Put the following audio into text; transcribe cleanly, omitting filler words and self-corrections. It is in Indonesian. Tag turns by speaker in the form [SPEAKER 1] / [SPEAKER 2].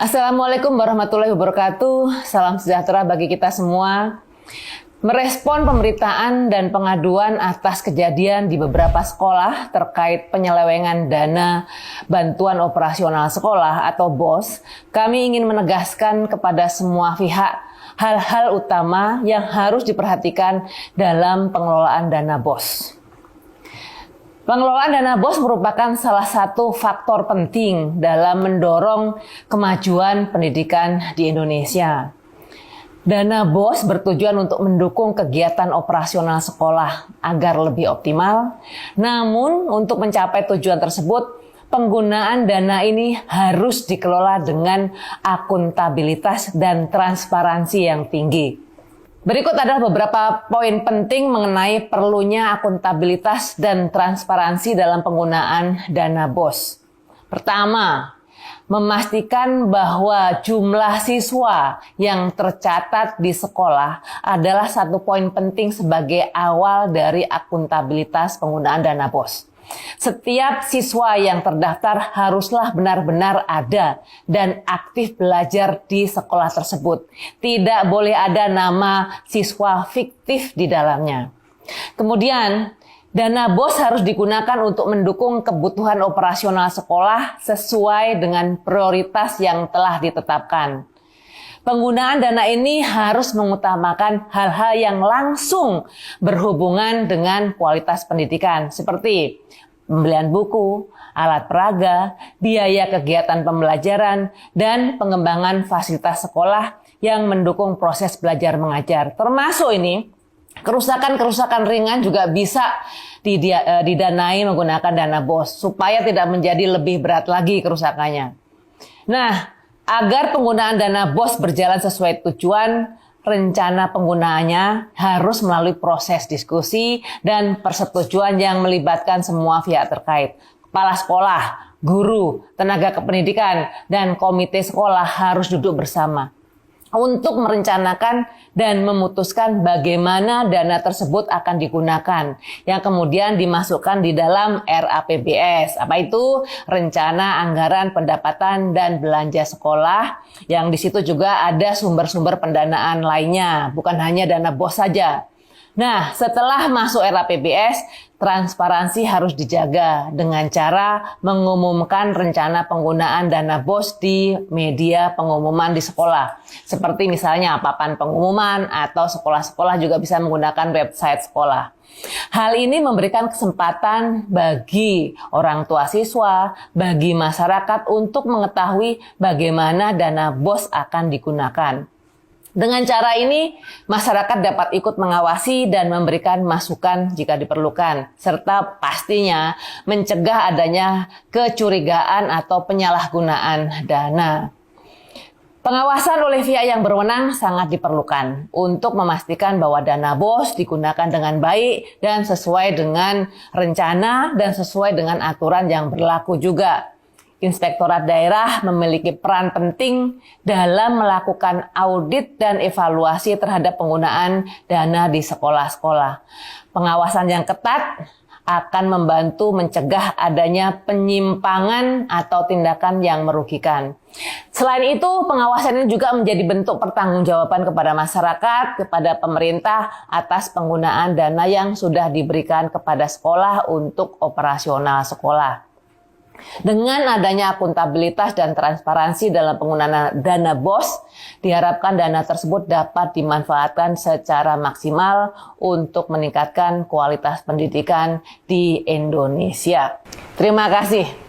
[SPEAKER 1] Assalamualaikum warahmatullahi wabarakatuh. Salam sejahtera bagi kita semua. Merespon pemberitaan dan pengaduan atas kejadian di beberapa sekolah terkait penyelewengan dana bantuan operasional sekolah atau BOS, kami ingin menegaskan kepada semua pihak hal-hal utama yang harus diperhatikan dalam pengelolaan dana BOS. Pengelolaan dana BOS merupakan salah satu faktor penting dalam mendorong kemajuan pendidikan di Indonesia. Dana BOS bertujuan untuk mendukung kegiatan operasional sekolah agar lebih optimal. Namun, untuk mencapai tujuan tersebut, penggunaan dana ini harus dikelola dengan akuntabilitas dan transparansi yang tinggi. Berikut adalah beberapa poin penting mengenai perlunya akuntabilitas dan transparansi dalam penggunaan dana BOS. Pertama, memastikan bahwa jumlah siswa yang tercatat di sekolah adalah satu poin penting sebagai awal dari akuntabilitas penggunaan dana BOS. Setiap siswa yang terdaftar haruslah benar-benar ada dan aktif belajar di sekolah tersebut. Tidak boleh ada nama siswa fiktif di dalamnya. Kemudian, dana BOS harus digunakan untuk mendukung kebutuhan operasional sekolah sesuai dengan prioritas yang telah ditetapkan. Penggunaan dana ini harus mengutamakan hal-hal yang langsung berhubungan dengan kualitas pendidikan, seperti pembelian buku, alat peraga, biaya kegiatan pembelajaran, dan pengembangan fasilitas sekolah yang mendukung proses belajar mengajar. Termasuk ini, kerusakan-kerusakan ringan juga bisa didanai menggunakan dana BOS, supaya tidak menjadi lebih berat lagi kerusakannya. Nah, agar penggunaan dana BOS berjalan sesuai tujuan, rencana penggunaannya harus melalui proses diskusi dan persetujuan yang melibatkan semua pihak terkait. Kepala sekolah, guru, tenaga kependidikan, dan komite sekolah harus duduk bersama untuk merencanakan dan memutuskan bagaimana dana tersebut akan digunakan, yang kemudian dimasukkan di dalam RAPBS. Apa itu? Rencana Anggaran Pendapatan dan Belanja Sekolah, yang di situ juga ada sumber-sumber pendanaan lainnya, bukan hanya dana BOS saja. Nah, setelah masuk RAPBS, transparansi harus dijaga dengan cara mengumumkan rencana penggunaan dana BOS di media pengumuman di sekolah. Seperti misalnya papan pengumuman, atau sekolah-sekolah juga bisa menggunakan website sekolah. Hal ini memberikan kesempatan bagi orang tua siswa, bagi masyarakat untuk mengetahui bagaimana dana BOS akan digunakan. Dengan cara ini, masyarakat dapat ikut mengawasi dan memberikan masukan jika diperlukan, serta pastinya mencegah adanya kecurigaan atau penyalahgunaan dana. Pengawasan oleh pihak yang berwenang sangat diperlukan untuk memastikan bahwa dana BOS digunakan dengan baik dan sesuai dengan rencana dan sesuai dengan aturan yang berlaku juga. Inspektorat daerah memiliki peran penting dalam melakukan audit dan evaluasi terhadap penggunaan dana di sekolah-sekolah. Pengawasan yang ketat akan membantu mencegah adanya penyimpangan atau tindakan yang merugikan. Selain itu, pengawasan ini juga menjadi bentuk pertanggungjawaban kepada masyarakat, kepada pemerintah atas penggunaan dana yang sudah diberikan kepada sekolah untuk operasional sekolah. Dengan adanya akuntabilitas dan transparansi dalam penggunaan dana BOS, diharapkan dana tersebut dapat dimanfaatkan secara maksimal untuk meningkatkan kualitas pendidikan di Indonesia. Terima kasih.